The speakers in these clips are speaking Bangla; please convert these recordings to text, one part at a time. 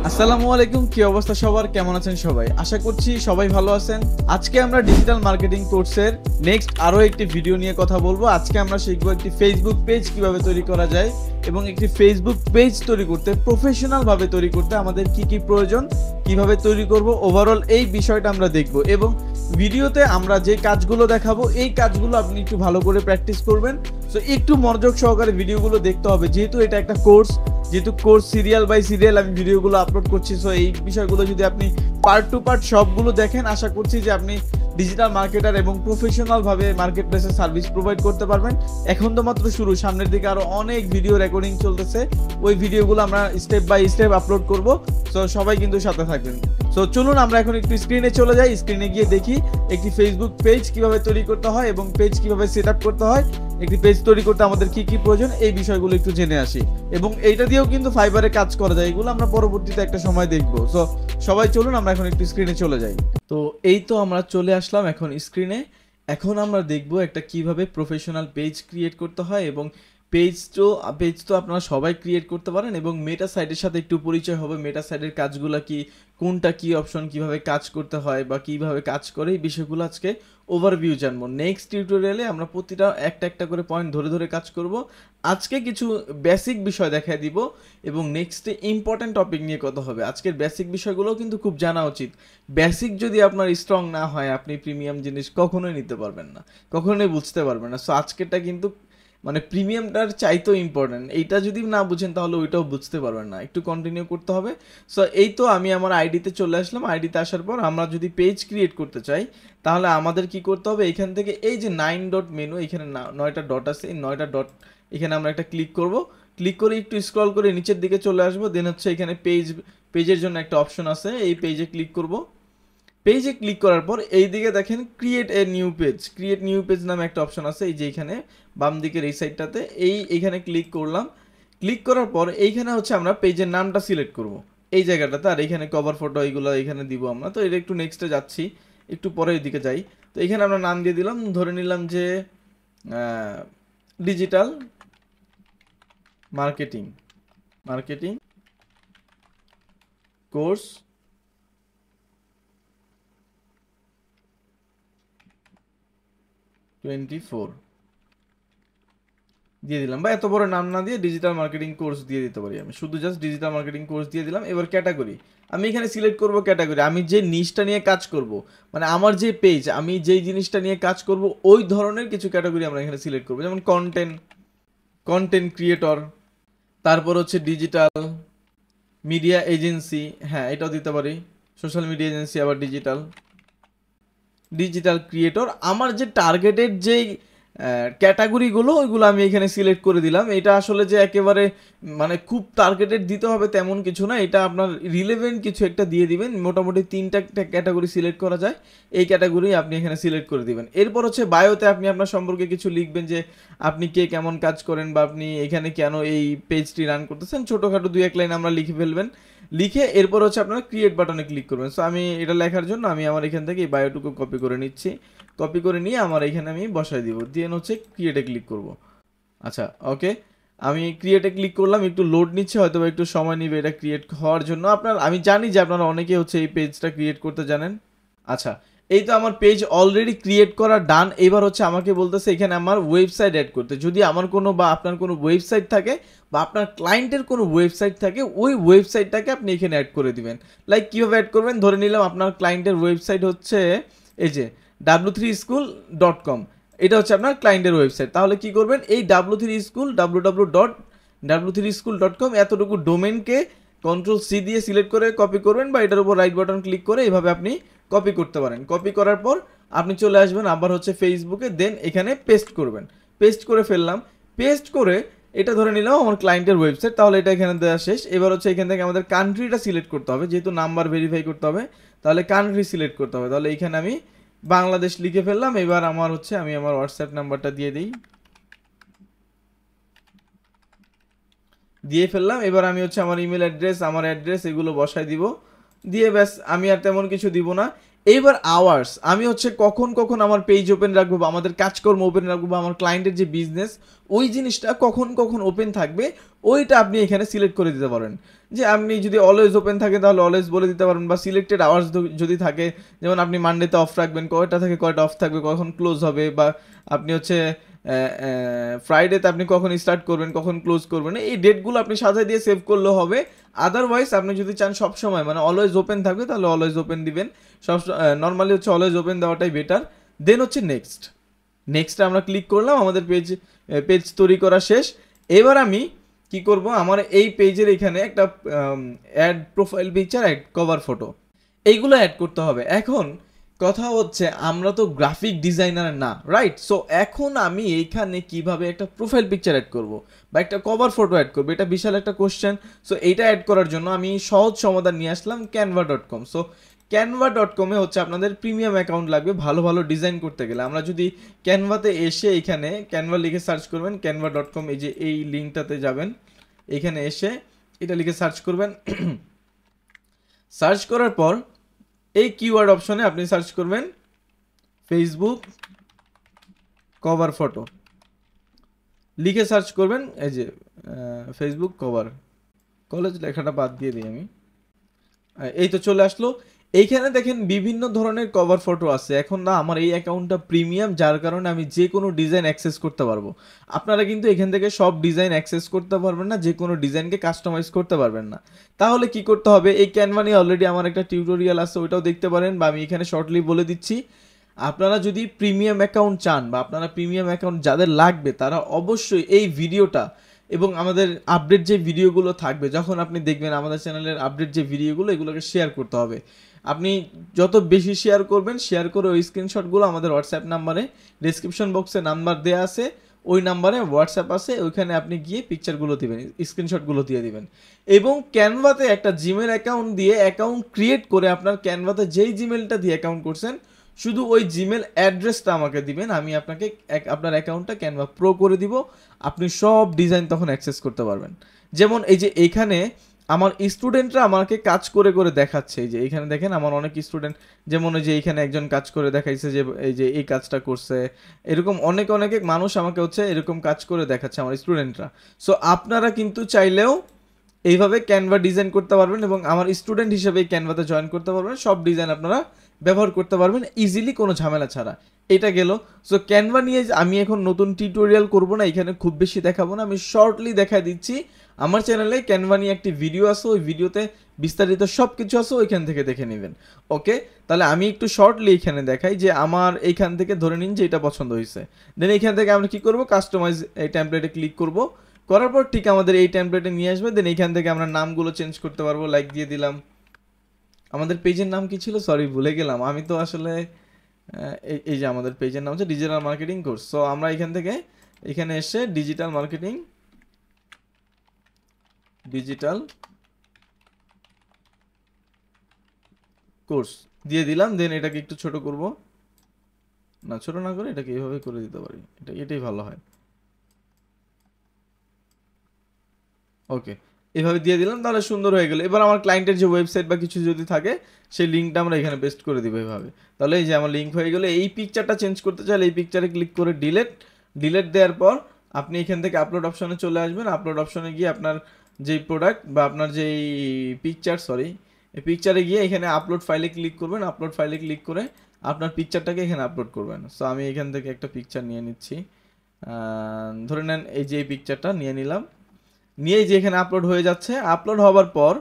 আসসালামু আলাইকুম, কি অবস্থা সবার? কেমন আছেন সবাই? আশা করছি সবাই ভালো আছেন। আজকে আমরা ডিজিটাল মার্কেটিং কোর্সের নেক্সট আরো একটি ভিডিও নিয়ে কথা বলবো। আজকে আমরা শিখবো একটি ফেসবুক পেজ কিভাবে তৈরি করা যায় এবং একটি ফেসবুক পেজ তৈরি করতে প্রফেশনাল ভাবে তৈরি করতে আমাদের কি কি প্রয়োজন, কিভাবে তৈরি করব, ওভারঅল এই বিষয়টা আমরা দেখব। এবং ভিডিওতে আমরা যে কাজগুলো দেখাবো এই কাজগুলো আপনি একটু ভালো করে প্র্যাকটিস করবেন। সো একটু মনোযোগ সহকারে ভিডিওগুলো দেখতে হবে, যেহেতু এটা একটা কোর্স, যেহেতু কোর্স সিরিয়াল বাই সিরিয়াল আমি ভিডিওগুলো আপলোড করছি। সো এই বিষয়গুলো যদি আপনি পার্ট টু পার্ট সবগুলো দেখেন, আশা করছি যে আপনি ডিজিটাল মার্কেটার এবং প্রফেশনাল ভাবে মার্কেট প্লেসে সার্ভিস প্রোভাইড করতে পারবেন। এখন তো মাত্র শুরু, সামনের দিকে আরো অনেক ভিডিও রেকর্ডিং চলতেছে, ওই ভিডিওগুলো আমরা স্টেপ বাই স্টেপ আপলোড করব। সো সবাই কিন্তু সাথে থাকবেন। সো চলুন আমরা এখন একটু স্ক্রিনে চলে যাই, স্ক্রিনে গিয়ে দেখি একটি ফেসবুক পেজ কিভাবে তৈরি করতে হয় এবং পেজ কিভাবে সেট আপ করতে হয়, একটি পেজ তৈরি করতে আমাদের কি কি প্রয়োজন এই বিষয়গুলো একটু জেনে আসি। এবং এইটা দিয়েও কিন্তু ফাইবারে কাজ করা যায়, এগুলো আমরা পরবর্তীতে একটা সময় দেখবো। সো সবাই চলুন আমরা এখন একটু স্ক্রিনে চলে যাই। তো এই তো আমরা চলে আসলাম এখন স্ক্রিনে। এখন আমরা দেখব একটা কিভাবে প্রফেশনাল পেজ ক্রিয়েট করতে হয় এবং পেজ তো আপনারা সবাই ক্রিয়েট করতে পারেন এবং মেটা সাইটের সাথে একটু পরিচয় হবে। মেটা সাইটের কাজগুলো কি, কোনটা কি অপশন, কিভাবে কাজ করতে হয় বা কিভাবে কাজ করে, এই বিষয়গুলো আজকে ওভারভিউ জানবো। নেক্সট টিউটোরিয়ালে আমরা প্রতিটা একটা একটা করে পয়েন্ট ধরে ধরে কাজ করব। আজকে কিছু বেসিক বিষয় দেখাই দিব এবং নেক্সটে ইম্পর্ট্যান্ট টপিক নিয়ে কথা হবে। আজকের বেসিক বিষয়গুলো কিন্তু খুব জানা উচিত। বেসিক যদি আপনার স্ট্রং না হয়, আপনি প্রিমিয়াম জিনিস কখনোই নিতে পারবেন না, কখনোই বুঝতে পারবেন না। সো আজকেরটা কিন্তু মানে প্রিমিয়ামটার চাইতেও ইম্পর্টেন্ট। এইটা যদি না বুঝেন তাহলে ওইটাও বুঝতে পারবেন না, একটু কন্টিনিউ করতে হবে। সো এই তো আমি আমার আইডিতে চলে আসলাম। আইডিতে আসার পর আমরা যদি পেজ ক্রিয়েট করতে চাই তাহলে আমাদের কি করতে হবে, এখান থেকে এই যে 9 ডট মেনু, এখানে 9টা ডট আছে, এই 9টা ডট এখানে আমরা একটা ক্লিক করব। ক্লিক করে একটু স্ক্রল করে নিচের দিকে চলে আসবো। দেন হচ্ছে এখানে পেজের জন্য একটা অপশন আছে, এই পেজে ক্লিক করব। পেজে ক্লিক করার পর এই দিকে দেখেন create a new page, create new page নামে একটা অপশন আছে, এই যে এখানে বাম দিকের এই সাইডটাতে এইখানে ক্লিক করলাম। ক্লিক করার পর এইখানে হচ্ছে আমরা পেজের নামটা সিলেক্ট করব এই জায়গাটাতে, আর এখানে কভার ফটো এইগুলো এখানে দিব আমরা। তো এটা একটু নেক্সটে যাচ্ছি, একটু পরে এদিকে যাই। তো এখানে আমরা নাম দিয়ে দিলাম, ধরে নিলাম যে ডিজিটাল মার্কেটিং কোর্স 24 দিয়ে দিলাম, বা এত বড় নাম না দিয়ে ডিজিটাল মার্কেটিং কোর্স দিয়ে দিতে পারি। আমি শুধু জাস্ট ডিজিটাল মার্কেটিং কোর্স দিয়ে দিলাম। এবার ক্যাটাগরি আমি এখানে সিলেক্ট করব। ক্যাটাগরি আমি যে নিশটা নিয়ে কাজ করব, মানে আমার যে পেজ, আমি যেই জিনিসটা নিয়ে কাজ করব ওই ধরনের কিছু ক্যাটাগরি আমরা এখানে সিলেক্ট করব। যেমন কন্টেন্ট ক্রিয়েটর, তারপর হচ্ছে ডিজিটাল মিডিয়া এজেন্সি, হ্যাঁ এটাও দিতে পারি, সোশ্যাল মিডিয়া এজেন্সি, আবার ডিজিটাল ক্রিয়েটর। আমার যে টার্গেটেড যেই ক্যাটাগরিগুলো ওইগুলো আমি এখানে সিলেক্ট করে দিলাম। এটা আসলে যে একেবারে মানে খুব টার্গেটেড দিতে হবে তেমন কিছু না, এটা আপনার রিলেভেন্ট কিছু একটা দিয়ে দিবেন। মোটামুটি 3টা ক্যাটাগরি সিলেক্ট করা যায়, এই ক্যাটাগরি আপনি এখানে সিলেক্ট করে দিবেন। এরপর হচ্ছে বায়োতে আপনি আপনার সম্পর্কে কিছু লিখবেন, যে আপনি কে কেমন কাজ করেন বা আপনি এখানে কেন এই পেজটি রান করতেছেন, ছোটোখাটো 2-1 লাইন আমরা লিখে ফেলবেন। লিখে এরপর হচ্ছে আপনারা ক্রিয়েট বাটনে ক্লিক করবেন। সো আমি এটা লেখার জন্য আমি আমার এখান থেকে এই বায়োটুকু কপি করে নিচ্ছি। কপি করে নিয়ে আমার এখানে আমি বসাই দিব, দিয়ে হচ্ছে ক্রিয়েটে ক্লিক করব। আচ্ছা ওকে, আমি ক্রিয়েটে ক্লিক করলাম। একটু লোড নিচ্ছে, হয়তো একটু সময় নিবে এটা ক্রিয়েট হওয়ার জন্য। আমি জানি যে আপনারা অনেকে হচ্ছে এই পেজটা ক্রিয়েট করতে জানেন। আচ্ছা, এই তো আমার পেজ অলরেডি ক্রিয়েট করা ডান। এবার হচ্ছে আমাকে বলতেছে এখানে আমার ওয়েবসাইট অ্যাড করতে। যদি আমার কোনো বা আপনার কোনো ওয়েবসাইট থাকে বা আপনার ক্লায়েন্টের কোনো ওয়েবসাইট থাকে, ওই ওয়েবসাইটটাকে আপনি এখানে অ্যাড করে দিবেন। লাইক কীভাবে অ্যাড করবেন, ধরে নিলাম আপনার ক্লায়েন্টের ওয়েবসাইট হচ্ছে এই যে w3school.com, এটা হচ্ছে আপনার ক্লায়েন্টের ওয়েবসাইট। তাহলে কি করবেন, এই w3school www.w3school.com এতটুকু ডোমেনকে Ctrl+C দিয়ে সিলেক্ট করে কপি করবেন, বা এটার উপর রাইট বাটন ক্লিক করে এইভাবে আপনি কপি করতে পারেন। কপি করার পর আপনি চলে আসবেন আবার হচ্ছে ফেসবুকে, দেন এখানে পেস্ট করবেন। পেস্ট করে ফেললাম। পেস্ট করে এটা ধরে নিলাম আমার ক্লায়েন্টের ওয়েবসাইট, তাহলে এটা এখানে দেওয়া শেষ। এবার হচ্ছে এখান থেকে আমাদের কান্ট্রিটা সিলেক্ট করতে হবে, যেহেতু নাম্বার ভেরিফাই করতে হবে তাহলে কান্ট্রি সিলেক্ট করতে হবে। তাহলে এখানে আমি বাংলাদেশ লিখে ফেললাম। এবার আমার হচ্ছে আমি আমার হোয়াটসঅ্যাপ নাম্বারটা দিয়ে ফেললাম। এবার আমি হচ্ছে আমার ইমেল অ্যাড্রেস, আমার অ্যাড্রেস এগুলো বসাই দিব। দিয়ে ব্যাস, আমি আর তেমন কিছু দিব না। এইবার আওয়ার্স, আমি হচ্ছে কখন কখন আমার পেজ ওপেন রাখবো বা আমাদের কাজকর্ম ওপেন রাখবো বা আমার ক্লায়েন্টের যে বিজনেস ওই জিনিসটা কখন কখন ওপেন থাকবে ওইটা আপনি এখানে সিলেক্ট করে দিতে পারেন। যে আপনি যদি অলওয়েজ ওপেন থাকে তাহলে অলওয়েজ বলে দিতে পারেন, বা সিলেক্টেড আওয়ার্স যদি থাকে, যেমন আপনি মানডেতে অফ রাখবেন, কয়টা থেকে কয়টা অফ থাকবে, কখন ক্লোজ হবে, বা আপনি হচ্ছে ফ্রাইডেতে আপনি কখন স্টার্ট করবেন কখন ক্লোজ করবেন, এই ডেটগুলো আপনি সাজায় দিয়ে সেভ করলেও হবে। আদারওয়াইজ আপনি যদি চান সব সময় মানে অলওয়েজ ওপেন থাকবে তাহলে অলওয়েজ ওপেন দিবেন। সব নর্মালি হচ্ছে অলওয়েজ ওপেন দেওয়াটাই বেটার। দেন হচ্ছে নেক্সট, নেক্সটে আমরা ক্লিক করলাম, আমাদের পেজ তৈরি করা শেষ। এবার আমি কি করব, আমার এই পেজের এখানে একটা add profile picture, add cover photo, এইগুলো অ্যাড করতে হবে। এখন কথা হচ্ছে আমরা তো গ্রাফিক ডিজাইনার না, রাইট? সো এখন আমি এইখানে কিভাবে একটা প্রোফাইল পিকচার অ্যাড করব বা একটা কভার ফটো অ্যাড করবো, এটা বিশাল একটা কোশ্চেন। সো এইটা অ্যাড করার জন্য আমি সহজ সমাধান নিয়ে আসলাম canva.com। সো canva.com-এ হচ্ছে আপনাদের প্রিমিয়াম অ্যাকাউন্ট লাগবে ভালো ভালো ডিজাইন করতে গেলে। আমরা যদি ক্যানভাতে এসে এখানে ক্যানভা লিখে সার্চ করবেন, canva.com, এই যে এই লিঙ্কটাতে যাবেন, এখানে এসে এটা লিখে সার্চ করবেন। সার্চ করার পর এই কিওয়ার্ড অপশনে আপনি সার্চ করবেন ফেসবুক কভার ফটো, লিখে সার্চ করবেন এই যে ফেসবুক কভার, কলেজ লেখাটা বাদ দিয়ে দিই আমি, এই তো চলে আসলো। এইখানে দেখেন বিভিন্ন ধরনের কভার ফটো আছে। এখন না আমার এই অ্যাকাউন্টটা প্রিমিয়াম, যার কারণে আমি যে কোনো ডিজাইন অ্যাক্সেস করতে পারবো। আপনারা কিন্তু এখান থেকে সব ডিজাইন অ্যাক্সেস করতে পারবেন না, যে কোনো ডিজাইনকে কাস্টমাইজ করতে পারবেন না। তাহলে কি করতে হবে, এই ক্যানভা নিয়ে অলরেডি আমার একটা টিউটোরিয়াল আছে, ওইটাও দেখতে পারেন, বা আমি এখানে শর্টলি বলে দিচ্ছি। আপনারা যদি প্রিমিয়াম অ্যাকাউন্ট চান বা আপনারা প্রিমিয়াম অ্যাকাউন্ট যাদের লাগবে তারা অবশ্যই এই ভিডিওটা এবং আমাদের আপডেট যে ভিডিওগুলো থাকবে, যখন আপনি দেখবেন আমাদের চ্যানেলের আপডেট যে ভিডিওগুলো, এগুলোকে শেয়ার করতে হবে। আপনি যত বেশি শেয়ার করবেন, শেয়ার করে ওই স্ক্রিনশটগুলো আমাদের হোয়াটসঅ্যাপ নাম্বারে, ডিসক্রিপশন বক্সে নাম্বার দেওয়া আছে, ওই নাম্বারে হোয়াটসঅ্যাপ আছে, ওইখানে আপনি গিয়ে পিকচারগুলো দিবেন, স্ক্রিনশটগুলো দিয়ে দিবেন। এবং ক্যানভাতে একটা জিমেল অ্যাকাউন্ট দিয়ে অ্যাকাউন্ট ক্রিয়েট করে আপনার ক্যানভাতে যেই জিমেলটা দিয়ে অ্যাকাউন্ট করছেন শুধু ওই জিমেল অ্যাড্রেসটা আমাকে দিবেন, আমি আপনাকে আপনার অ্যাকাউন্টটা ক্যানভা প্রো করে দিব, আপনি সব ডিজাইন তখন অ্যাক্সেস করতে পারবেন। যেমন এই যে এইখানে আমার স্টুডেন্টরা আমাকে কাজ করে করে দেখাচ্ছে, এই যে এইখানে দেখেন আমার অনেক স্টুডেন্ট, যেমন ওই যে এইখানে একজন কাজ করে দেখাইছে যে এই যে এই কাজটা করছে, এরকম অনেক অনেক মানুষ আমাকে হচ্ছে এরকম কাজ করে দেখাচ্ছে আমার স্টুডেন্টরা। সো আপনারা কিন্তু চাইলেও এইভাবে ক্যানভা ডিজাইন করতে পারবেন এবং আমার স্টুডেন্ট হিসেবে এই ক্যানভাতে জয়েন করতে পারবেন, সব ডিজাইন আপনারা ব্যবহার করতে পারবেন ইজিলি, কোনো ঝামেলা ছাড়া। এটা গেল। সো ক্যানভা নিয়ে আমি এখন নতুন টিউটোরিয়াল করব না, এখানে খুব বেশি দেখাবো না, আমি শর্টলি দেখাই দিচ্ছি। আমার চ্যানেলে ক্যানভা নিয়ে একটি ভিডিও আছে, ওই ভিডিওতে বিস্তারিত সব কিছু আছে, ওইখান থেকে দেখে নেবেন। ওকে, তাহলে আমি একটু শর্টলি এখানে দেখাই যে আমার এইখান থেকে ধরে নিন যে এটা পছন্দ হয়েছে, দেন এইখান থেকে আমরা কি করব, কাস্টমাইজ এই টেমপ্লেটে ক্লিক করব, করার পর ঠিক আমাদের এই টেমপ্লেটে নিয়ে আসবে। দেন এইখান থেকে আমরা নামগুলো চেঞ্জ করতে পারবো, লাইক দিয়ে দিলাম। আমাদের পেজের নাম কি ছিল, সরি ভুলে গেলাম, আমি তো আসলে এই যে আমাদের পেজের নাম হচ্ছে ডিজিটাল মার্কেটিং কোর্স। সো আমরা এখান থেকে এখানে এসে ডিজিটাল মার্কেটিং কোর্স দিয়ে দিলাম। দেন এটাকে একটু ছোট করব, না ছোট না করে এটাকে এইভাবে করে দিতে পারি, এটাই ভালো হয়। ওকে, এভাবে দিয়ে দিলাম, তাহলে সুন্দর হয়ে গেল। এবার আমার ক্লায়েন্টের যে ওয়েবসাইট বা কিছু যদি থাকে সেই লিঙ্কটা আমরা এখানে পেস্ট করে দিব এভাবে, তাহলে এই যে আমার লিঙ্ক হয়ে গেল। এই পিকচারটা চেঞ্জ করতে চাইলে এই পিকচারে ক্লিক করে ডিলেট দেওয়ার পর আপনি এখান থেকে আপলোড অপশনে চলে আসবেন। আপলোড অপশনে গিয়ে আপনার যেই প্রোডাক্ট বা আপনার যেই পিকচার, সরি এই পিকচারে গিয়ে এখানে আপলোড ফাইলে ক্লিক করবেন। আপলোড ফাইলে ক্লিক করে আপনার পিকচারটাকে এখানে আপলোড করবেন। সো আমি এখান থেকে একটা পিকচার নিয়ে নিচ্ছি, ধরে নেন এই যে এই পিকচারটা নিয়ে নিলাম, নিয়ে যে এখানে আপলোড হয়ে যাচ্ছে। আপলোড হওয়ার পর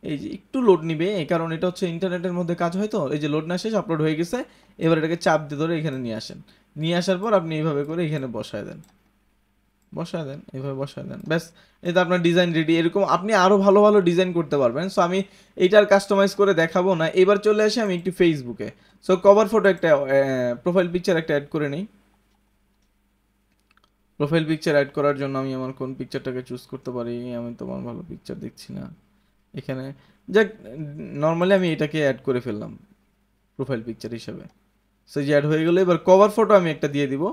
এই যে একটু লোড নিবে, এই কারণ এটা হচ্ছে ইন্টারনেটের মধ্যে কাজ হয়, তো এই যে লোড না শেষ আপলোড হয়ে গেছে। এবার এটাকে চাপ দিয়ে ধরে এখানে নিয়ে আসেন, নিয়ে আসার পর আপনি এইভাবে করে এখানে বসায় দেন, এইভাবে বসায় দেন, ব্যাস এটা আপনার ডিজাইন রেডি। এরকম আপনি আরও ভালো ভালো ডিজাইন করতে পারবেন। সো আমি এইটার কাস্টমাইজ করে দেখাবো না। এবার চলে আসি আমি একটু ফেসবুকে। সো কভার ফটো একটা প্রোফাইল পিকচার একটা অ্যাড করে নিই। প্রোফাইল পিকচার অ্যাড করার জন্য আমি আমার কোন পিকচারটাকে চুজ করতে পারি, আমি তোমার ভালো পিকচার দেখছি না এখানে, যাক নর্মালি আমি এটাকে অ্যাড করে ফেললাম প্রোফাইল পিকচার হিসেবে। সো যে অ্যাড হয়ে গেলো। এবার কভার ফটো আমি একটা দিয়ে দিব।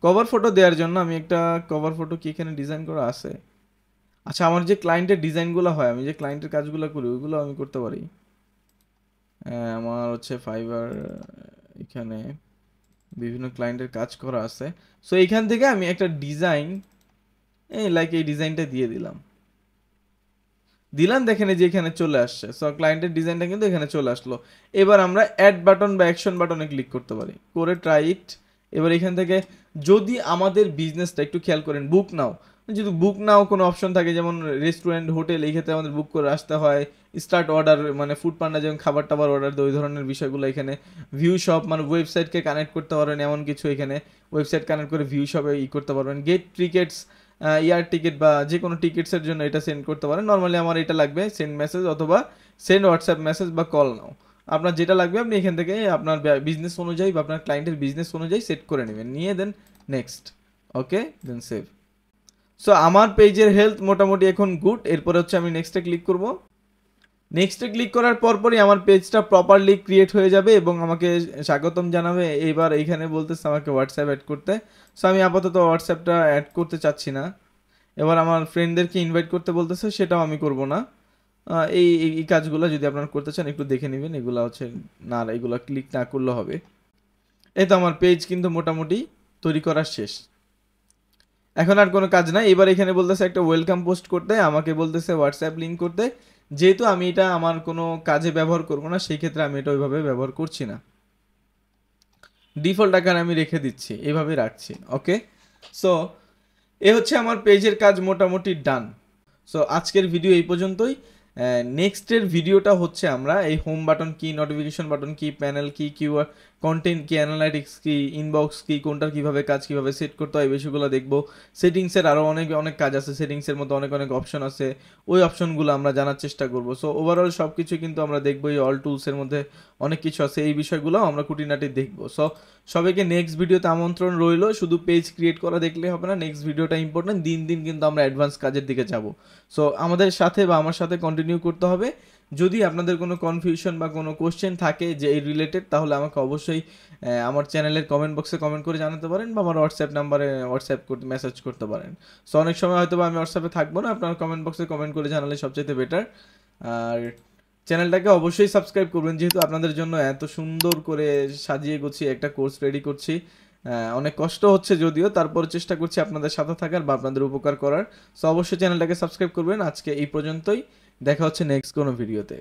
কভার ফটো দেওয়ার জন্য আমি একটা কভার ফটো কি এখানে ডিজাইন করা আছে? আচ্ছা, আমার যে ক্লায়েন্টের ডিজাইনগুলো হয়, আমি যে ক্লায়েন্টের কাজগুলো করি ওইগুলো আমি করতে পারি। আমার হচ্ছে ফাইবার এখানে বিভিন্ন ক্লায়েন্টের কাজ করা আছে। সো এইখান থেকে আমি একটা ডিজাইন এই ডিজাইনটা দিয়ে দিলাম। দেখেন এই যে এখানে চলে আসছে। সো ক্লায়েন্টের ডিজাইনটা কিন্তু এখানে চলে আসলো। এবার আমরা অ্যাড বাটন বা অ্যাকশন বাটনে ক্লিক করতে পারি, করে ট্রাই ইট। এবার এখান থেকে যদি আমাদের বিজনেসটা একটু খেয়াল করেন, বুক নাও, যদি বুক নাও কোনো অপশন থাকে, যেমন রেস্টুরেন্ট হোটেল, এই ক্ষেত্রে আমাদের বুক করে আসতে হয়। স্টার্ট অর্ডার মানে ফুড পান্ডা যেমন খাবার টাবার অর্ডার দেয়, ওই ধরনের বিষয়গুলো এখানে। ভিউ শপ মানে ওয়েবসাইটকে কানেক্ট করতে পারবেন এমন কিছু, এখানে ওয়েবসাইট কানেক্ট করে ভিউ শপে করতে পারবেন। গেট টিকেটস, ইয়ার টিকিট বা যে কোনো টিকিটসের জন্য এটা সেন্ড করতে পারেন। নর্মালি আমার এটা লাগবে সেন্ড মেসেজ অথবা সেন্ড হোয়াটসঅ্যাপ মেসেজ বা কল নাও। আপনার যেটা লাগবে আপনি এখান থেকে আপনার বিজনেস অনুযায়ী বা আপনার ক্লায়েন্টের বিজনেস অনুযায়ী সেট করে নেবেন, নিয়ে দেন নেক্সট। ওকে, দেন সেভ। সো আমার পেজের হেলথ মোটামুটি এখন গুড। এরপরে হচ্ছে আমি নেক্সটে ক্লিক করব। নেক্সটে ক্লিক করার পরপরই আমার পেজটা প্রপারলি ক্রিয়েট হয়ে যাবে এবং আমাকে স্বাগতম জানাবে। এইবার এইখানে বলতেছে আমাকে হোয়াটসঅ্যাপ অ্যাড করতে। সো আমি আপাতত হোয়াটসঅ্যাপটা অ্যাড করতে চাচ্ছি না। এবার আমার ফ্রেন্ডদেরকে ইনভাইট করতে বলতেছে, সেটাও আমি করব না। এই এই কাজগুলো যদি আপনারা করতে চান একটু দেখে নেবেন, এগুলো হচ্ছে না, এগুলো ক্লিক না করলে হবে। এই তো আমার পেজ কিন্তু মোটামুটি তৈরি করা শেষ। এখন আর কোনো কাজ নাই। এবার এখানে বলতেছে একটা ওয়েলকাম পোস্ট করতে, আমাকে বলতেছে হোয়াটসঅ্যাপ লিঙ্ক করতে। যেহেতু আমি এটা আমার কোনো কাজে ব্যবহার করব না, সেই ক্ষেত্রে আমি এটা ওইভাবে ব্যবহার করছি না, ডিফল্ট আকারে আমি রেখে দিচ্ছি, এইভাবে রাখছি। ওকে, সো এ হচ্ছে আমার পেজের কাজ মোটামুটি ডান। সো আজকের ভিডিও এই পর্যন্তই। নেক্সটের ভিডিওটা হচ্ছে আমরা এই হোম বাটন কি, নোটিফিকেশন বাটন কি, প্যানেল কি, কিউআর কন্টেন্ট কি, অ্যানালাইটিক্স কি, ইনবক্স কি, কোনটার কীভাবে কাজ কীভাবে সেট করতে হয়, এই বিষয়গুলো দেখবো। সেটিংসের আরও অনেক অনেক কাজ আছে, সেটিংসের মধ্যে অনেক অনেক অপশন আছে, ওই অপশনগুলো আমরা জানার চেষ্টা করব। সো ওভারঅল সব কিছু কিন্তু আমরা দেখবো। এই অল টুলসের মধ্যে অনেক কিছু আছে, এই বিষয়গুলো আমরা খুঁটিনাটি দেখবো। সো সবাইকে নেক্সট ভিডিওতে আমন্ত্রণ রইল। শুধু পেজ ক্রিয়েট করা দেখলে হবে না, নেক্সট ভিডিওটা ইম্পর্টেন্ট। দিন দিন কিন্তু আমরা অ্যাডভান্স কাজের দিকে যাব। সো আমাদের সাথে বা আমার সাথে কন্টিনিউ করতে হবে। যদি আপনাদের কোনো কনফিউশন বা কোনো কোশ্চেন থাকে যে এই রিলেটেড, তাহলে আমাকে অবশ্যই আমার চ্যানেলের কমেন্ট বক্সে কমেন্ট করে জানাতে পারেন বা আমার হোয়াটসঅ্যাপ নাম্বারে হোয়াটসঅ্যাপ করতে মেসেজ করতে পারেন। সো অনেক সময় হয়তো বা আমি হোয়াটসঅ্যাপে থাকবো না, আপনার কমেন্ট বক্সে কমেন্ট করে জানালে সবচেয়ে বেটার। আর চ্যানেলটাকে অবশ্যই সাবস্ক্রাইব করবেন, যেহেতু আপনাদের জন্য এত সুন্দর করে সাজিয়ে গুছিয়ে একটা কোর্স রেডি করছি। অনেক কষ্ট হচ্ছে যদিও, তারপর চেষ্টা করছি আপনাদের সাথে থাকার বা আপনাদের উপকার করার। সো অবশ্যই চ্যানেলটাকে সাবস্ক্রাইব করবেন। আজকে এই পর্যন্তই, দেখা হচ্ছে নেক্সট কোনো ভিডিওতে।